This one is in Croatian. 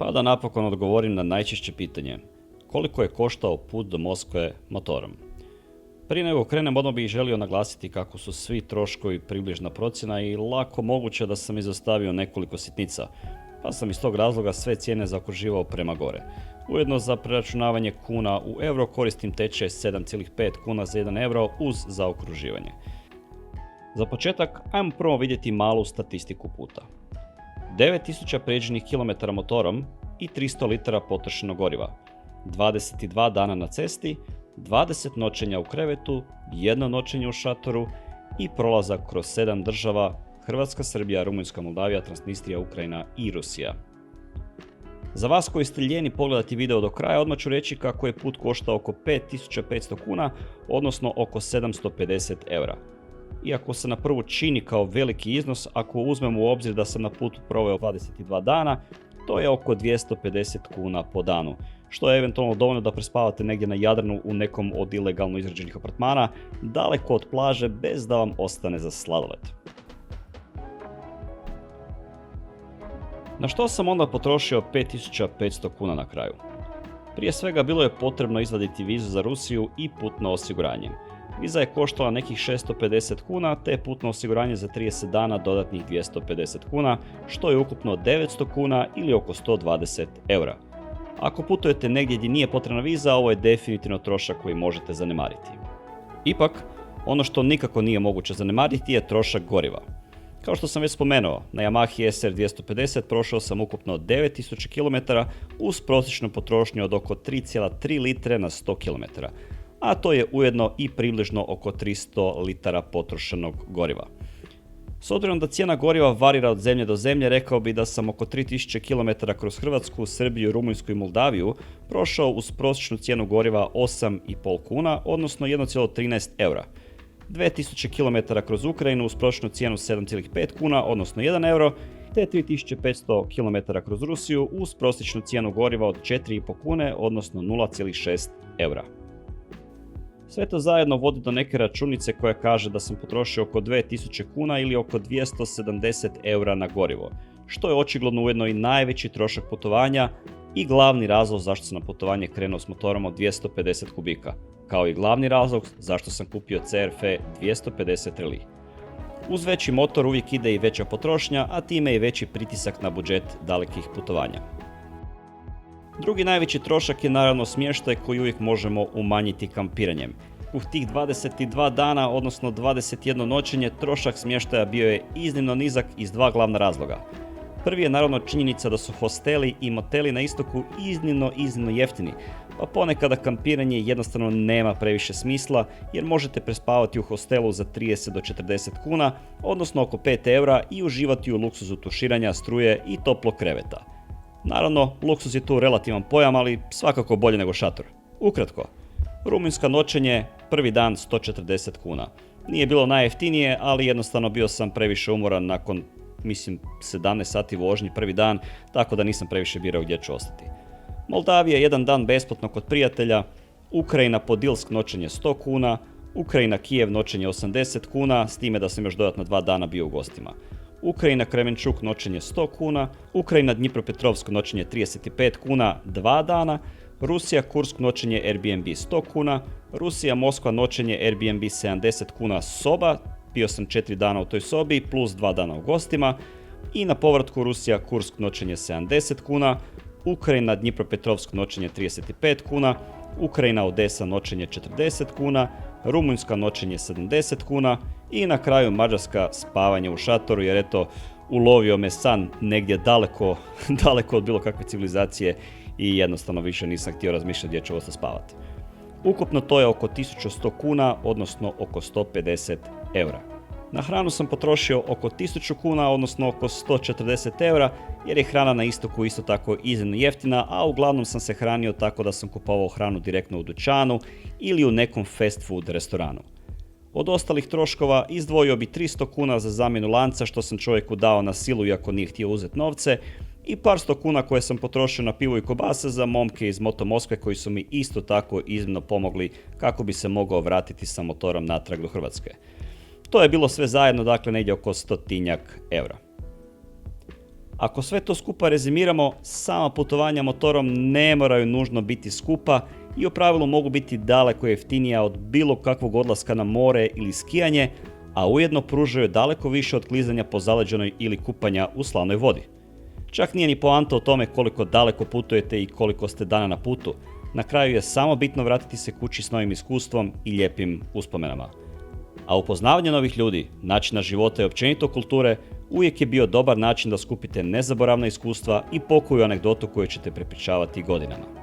Pa da napokon odgovorim na najčešće pitanje. Koliko je koštao put do Moskve motorom? Prije nego krenem, odmah bih želio naglasiti kako su svi troškovi približna procjena i lako moguće da sam izostavio nekoliko sitnica, pa sam iz tog razloga sve cijene zaokruživao prema gore. Ujedno za preračunavanje kuna u euro koristim tečaj 7,5 kuna za 1 euro uz zaokruživanje. Za početak, ajmo prvo vidjeti malu statistiku puta. 9000 pređenih kilometara motorom i 300 litara potrošenog goriva, 22 dana na cesti, 20 noćenja u krevetu, 1 noćenje u šatoru i prolazak kroz 7 država: Hrvatska, Srbija, Rumunjska, Moldavija, Transnistrija, Ukrajina i Rusija. Za vas koji ste lijeni pogledati video do kraja, odmah ću reći kako je put koštao oko 5500 kuna, odnosno oko 750 eura. Iako se na prvu čini kao veliki iznos, ako uzmemo u obzir da sam na putu proveo 22 dana, to je oko 250 kuna po danu, što je eventualno dovoljno da prespavate negdje na Jadranu u nekom od ilegalno izgrađenih apartmana, daleko od plaže bez da vam ostane za sladoled. Na što sam onda potrošio 5500 kuna na kraju? Prije svega bilo je potrebno izvaditi vizu za Rusiju i putno osiguranje. Viza je koštala nekih 650 kuna, te putno osiguranje za 30 dana dodatnih 250 kuna, što je ukupno 900 kuna ili oko 120 eura. Ako putujete negdje gdje nije potrebna viza, ovo je definitivno trošak koji možete zanemariti. Ipak, ono što nikako nije moguće zanemariti je trošak goriva. Kao što sam već spomenuo, na Yamahi SR 250 prošao sam ukupno 9000 km uz prosječnu potrošnju od oko 3,3 litre na 100 km, a to je ujedno i približno oko 300 litara potrošenog goriva. S obzirom da cijena goriva varira od zemlje do zemlje, rekao bi da sam oko 3000 km kroz Hrvatsku, Srbiju, Rumunjsku i Moldaviju prošao uz prosječnu cijenu goriva 8,5 kuna, odnosno 1,13 eura. 2000 km kroz Ukrajinu uz prosječnu cijenu 7,5 kuna, odnosno 1 euro, te 3500 km kroz Rusiju uz prosječnu cijenu goriva od 4,5 kune, odnosno 0,6 eura. Sve to zajedno vodi do neke računice koja kaže da sam potrošio oko 2000 kuna ili oko 270 eura na gorivo, što je očigledno ujedno i najveći trošak putovanja i glavni razlog zašto sam na putovanje krenuo s motorom od 250 kubika, kao i glavni razlog zašto sam kupio CRF 250 Rally. Uz veći motor uvijek ide i veća potrošnja, a time i veći pritisak na budžet dalekih putovanja. Drugi najveći trošak je naravno smještaj koji uvijek možemo umanjiti kampiranjem. U tih 22 dana, odnosno 21 noćenje, trošak smještaja bio je iznimno nizak iz dva glavna razloga. Prvi je naravno činjenica da su hosteli i moteli na istoku iznimno jeftini, pa ponekada kampiranje jednostavno nema previše smisla jer možete prespavati u hostelu za 30 do 40 kuna, odnosno oko 5 eura i uživati u luksuzu tuširanja, struje i toplog kreveta. Naravno, luksuz je tu relativan pojam, ali svakako bolje nego šator. Ukratko, rumunjska noćenje, prvi dan 140 kuna. Nije bilo najjeftinije, ali jednostavno bio sam previše umoran nakon 17 sati vožnji prvi dan, tako da nisam previše birao gdje ću ostati. Moldavija jedan dan besplatno kod prijatelja, Ukrajina Podilsk noćenje 100 kuna, Ukrajina Kijev noćenje 80 kuna, s time da sam još dodatno 2 dana bio u gostima. Ukrajina Kremenčuk noćenje 100 kuna, Ukrajina Dnipropetrovsk noćenje 35 kuna 2 dana, Rusija Kursk noćenje Airbnb 100 kuna, Rusija Moskva noćenje Airbnb 70 kuna soba, bio sam 4 dana u toj sobi plus 2 dana u gostima, i na povratku Rusija Kursk noćenje 70 kuna, Ukrajina Dnipropetrovsk noćenje 35 kuna, Ukrajina Odesa noćenje 40 kuna, Rumunjska noćenje 70 kuna i na kraju Mađarska spavanje u šatoru jer eto ulovio me san negdje daleko od bilo kakve civilizacije i jednostavno više nisam htio razmišljati gdje ću ostati spavati. Ukupno to je oko 1100 kuna, odnosno oko 150 eura. Na hranu sam potrošio oko 1000 kuna, odnosno oko 140 eura, jer je hrana na istoku isto tako iznimno jeftina, a uglavnom sam se hranio tako da sam kupovao hranu direktno u dućanu ili u nekom fast food restoranu. Od ostalih troškova izdvojio bi 300 kuna za zamjenu lanca što sam čovjeku dao na silu iako nije htio uzeti novce i par sto kuna koje sam potrošio na pivo i kobase za momke iz Moto Moskve koji su mi isto tako iznimno pomogli kako bi se mogao vratiti sa motorom natrag do Hrvatske. To je bilo sve zajedno, dakle negdje oko 100 eura. Ako sve to skupa rezimiramo, sama putovanja motorom ne moraju nužno biti skupa i u pravilu mogu biti daleko jeftinija od bilo kakvog odlaska na more ili skijanje, a ujedno pružaju daleko više od klizanja po zaleđenoj ili kupanja u slavnoj vodi. Čak nije ni poanta o tome koliko daleko putujete i koliko ste dana na putu. Na kraju je samo bitno vratiti se kući s novim iskustvom i lijepim uspomenama. A upoznavanje novih ljudi, načina života i općenito kulture uvijek je bio dobar način da skupite nezaboravna iskustva i pokoju anegdotu koju ćete prepričavati godinama.